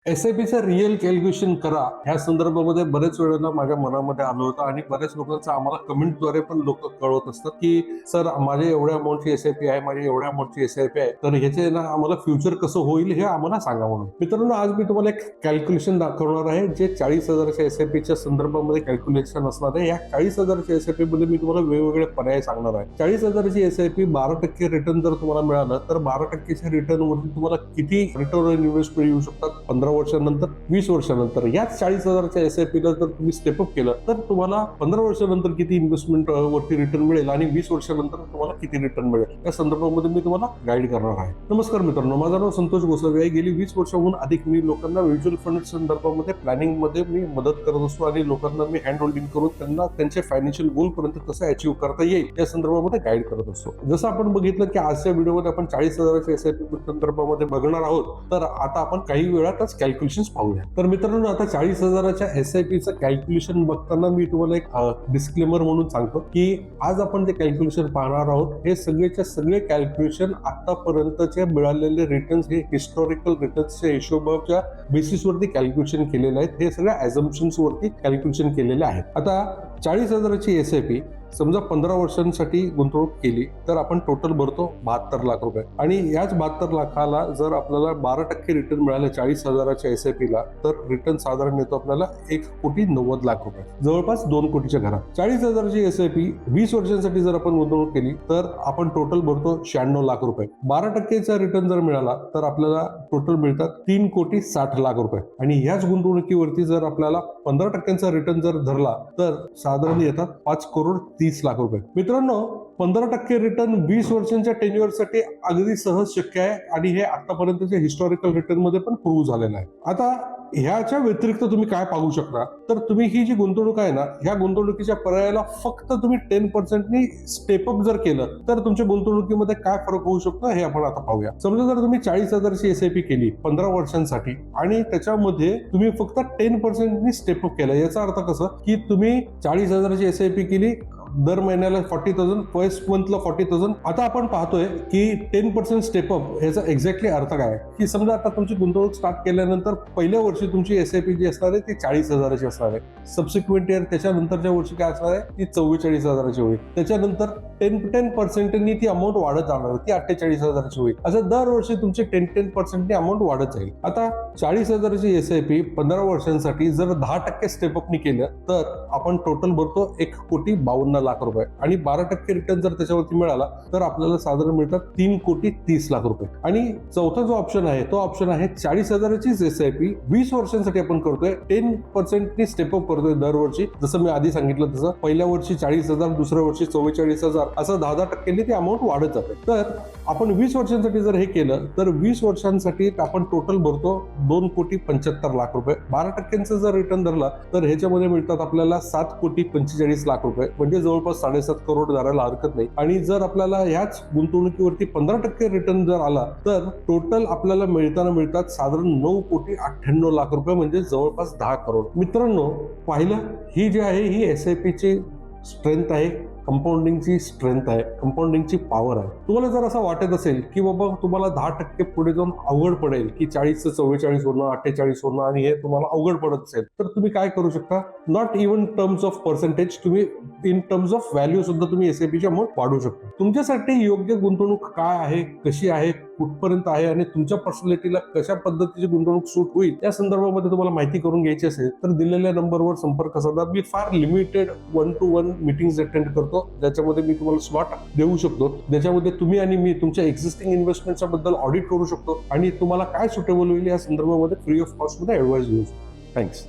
एस-आय-पीचं real calculation करा ह्या संदर्भामध्ये बरेच वेळेला माझ्या मनामध्ये आलं होतं आणि बऱ्याच लोकांचं आम्हाला कमेंटद्वारे पण लोक कळवत असतात की सर माझ्या एवढ्या अमाऊंटची एस-आय-पी आहे, माझी एवढ्या अमाऊंटची एस-आय-पी आहे, तर ह्याचे ना आम्हाला फ्युचर कसं होईल हे आम्हाला सांगा म्हणून. मित्रांनो, आज मी तुम्हाला एक कॅल्क्युलेशन दाखवणार आहे जे 40,000च्या एस-आय-पीच्या संदर्भामध्ये कॅल्क्युलेशन असणार आहे. या 40,000च्या एस-आय-पी मध्ये मी तुम्हाला वेगवेगळे पर्याय सांगणार आहे. 40,000ची एस-आय-पी 12% रिटर्न जर तुम्हाला मिळालं तर 12%च्या रिटर्न वरती तुम्हाला किती रिटर्न ऑन इन्व्हेस्टमेंट येऊ शकतात 15 वर्षानंतर, 20 वर्षानंतर. याच 40,000च्या एस-आय-पी ला जर तुम्ही स्टेपअप केलं तर तुम्हाला 15 वर्षानंतर किती इन्व्हेस्टमेंट वरती रिटर्न मिळेल आणि 20 वर्षानंतर तुम्हाला किती रिटर्न मिळेल या संदर्भामध्ये मी तुम्हाला गाईड करणार आहे. नमस्कार मित्रांनो, माझं नाव संतोष गोसावी आहे. गेली 20 वर्षाहून अधिक मी लोकांना म्युच्युअल फंड संदर्भामध्ये प्लॅनिंग मध्ये मी मदत करत असतो आणि लोकांना मी हँड होल्डिंग करून त्यांना त्यांचे फायनान्शियल गोल पर्यंत कसं अचीव्ह करता येईल या संदर्भामध्ये गाईड करत असतो. जसं आपण बघितलं की आजच्या व्हिडिओमध्ये आपण 40,000च्या एस-आय-पी संदर्भामध्ये बघणार आहोत, तर आता आपण काही वेळातच कॅल्क्युलेशन पाहूया. तर मित्रांनो, आता 40,000च्या एस-आय-पीचं कॅल्क्युलेशन बघताना मी तुम्हाला एक डिस्क्लेमर म्हणून सांगतो की आज आपण जे कॅल्क्युलेशन पाहणार आहोत हे सगळेच्या सगळे कॅल्क्युलेशन आतापर्यंतचे मिळालेले रिटर्न्स हे हिस्टॉरिकल रिटर्न्सच्या हिशोबाच्या बेसिसवरती कॅल्क्युलेशन केलेले आहेत. हे सगळ्या ॲझम्पशन्स वरती कॅल्क्युलेशन केलेले आहेत. आता 40,000ची एस-आय-पी समजा 15 वर्षांसाठी गुंतवणूक केली तर आपण टोटल भरतो 72 लाख रुपये आणि याच 72 लाखाला जर आपल्याला 12% रिटर्न मिळाले 40,000च्या एस-आय-पी ला तर रिटर्न साधारण येतो आपल्याला 1,90,00,000 रुपये, जवळपास 2 कोटीच्या घरात. 40,000ची एस-आय-पी 20 वर्षांसाठी जर आपण गुंतवणूक केली तर आपण टोटल भरतो 96 लाख रुपये. 12%चा रिटर्न जर मिळाला तर आपल्याला टोटल मिळतात 3,60,00,000 रुपये आणि ह्याच गुंतवणुकीवरती जर आपल्याला 15%चा रिटर्न जर धरला तर साधारण येतात 5,30,00,000 रुपये. मित्रांनो, 15% रिटर्न 20 वर्षांच्या टेन्युअरसाठी अगदी सहज शक्य आहे आणि हे आतापर्यंतच्या हिस्टॉरिकल रिटर्न मध्ये पण प्रूव्ह झालेलं आहे. आता ह्याच्या व्यतिरिक्त तुम्ही काय पाहू शकता, तर तुम्ही ही जी गुंतवणूक आहे ना, ह्या गुंतवणुकीच्या पर्यायाला फक्त तुम्ही 10%नी स्टेपअप जर केलं तर तुमच्या गुंतवणुकीमध्ये काय फरक होऊ शकतो हे आपण आता पाहूया. समजा जर तुम्ही 40,000ची एस-आय-पी केली 15 वर्षांसाठी आणि त्याच्यामध्ये तुम्ही फक्त 10%नी स्टेपअप केलं, याचा अर्थ कसं की तुम्ही 40,000ची एस-आय-पी केली, दर महिन्याला 40,000, फर्स्ट मंथला 40,000. आता आपण पाहतोय की 10% स्टेपअप याचा एक्झॅक्टली अर्थ काय की समजा आता तुमची गुंतवणूक स्टार्ट केल्यानंतर पहिल्या वर्षी तुमची एस-आय-पी जी असणार आहे ती 40,000ची असणार आहे. सबसिक्वेंट इयर त्याच्यानंतरच्या वर्षी काय असणार आहे ती 44,000ची होईल. त्याच्यानंतर 10% ती अमाऊंट वाढत जाणार, ती 48,000ची होईल. असं दरवर्षी तुमची 10% अमाऊंट वाढत जाईल. आता 40,000ची एस-आय-पी 15 वर्षांसाठी जर 10% स्टेपअपनी केलं तर आपण टोटल भरतो 1,52,00,000 रुपये आणि 12% रिटर्न जर त्याच्यावरती मिळाला तर आपल्याला साधारण मिळतात 3,30,00,000 रुपये. आणि चौथा जो ऑप्शन आहे तो ऑप्शन आहे 40,000ची एस-आय-पी 20 वर्षांसाठी आपण करतोय, 10%नी स्टेपअप करतोय दरवर्षी. जसं मी आधी सांगितलं तसं पहिल्या वर्षी 40,000, दुसऱ्या वर्षी 44,000, असं 10% ती अमाऊंट वाढत जाते. तर आपण 20 वर्षांसाठी जर हे केलं तर 20 वर्षांसाठी आपण टोटल भरतो 2,75,00,000 रुपये. 12%चं जर रिटर्न धरला तर ह्याच्यामध्ये मिळतात आपल्याला 7,45,00,000 रुपये, म्हणजे जवळपास 7.5 करोड धरायला हरकत नाही. आणि जर आपल्याला ह्याच गुंतवणुकीवरती 15% रिटर्न जर आला तर टोटल आपल्याला मिळतात साधारण 9,98,00,000 रुपये, म्हणजे जवळपास 10 करोड. मित्रांनो, पाहिलं, ही जी आहे ही एस-आय-पीची स्ट्रेंथ आहे, कंपाऊंडिंगची स्ट्रेंथ आहे, कंपाऊंडिंगची पॉवर आहे. तुम्हाला जर असं वाटत असेल की बाबा तुम्हाला 10% पुढे जाऊन अवघड पडेल की 40चं 44 होणं, 48 होणं आणि हे तुम्हाला अवघड पडत असेल तर तुम्ही काय करू शकता, not even terms of percentage, तुम्ही इन टर्म्स ऑफ व्हॅल्यू सुद्धा तुम्ही एस-आय-पीची अमाऊंट वाढवू शकता. तुमच्यासाठी योग्य गुंतवणूक काय आहे, कशी आहे, कुठपर्यंत आहे आणि तुमच्या पर्सनॅलिटीला कशा पद्धतीची गुंतवणूक सूट होईल या संदर्भामध्ये तुम्हाला माहिती करून घ्यायची असेल तर दिलेल्या नंबरवर संपर्क साधा. मी फार लिमिटेड 1-to-1 मीटिंग्स अटेंड करतो ज्याच्यामध्ये मी तुम्हाला स्लॉट देऊ शकतो, ज्याच्यामध्ये तुम्ही आणि मी तुमच्या एक्झिस्टिंग इन्व्हेस्टमेंटच्या बद्दल ऑडिट करू शकतो आणि तुम्हाला काय सुटेबल होईल या संदर्भामध्ये फ्री ऑफ कॉस्ट मध्ये ऍडवाइस देऊ शकतो. थँक्स.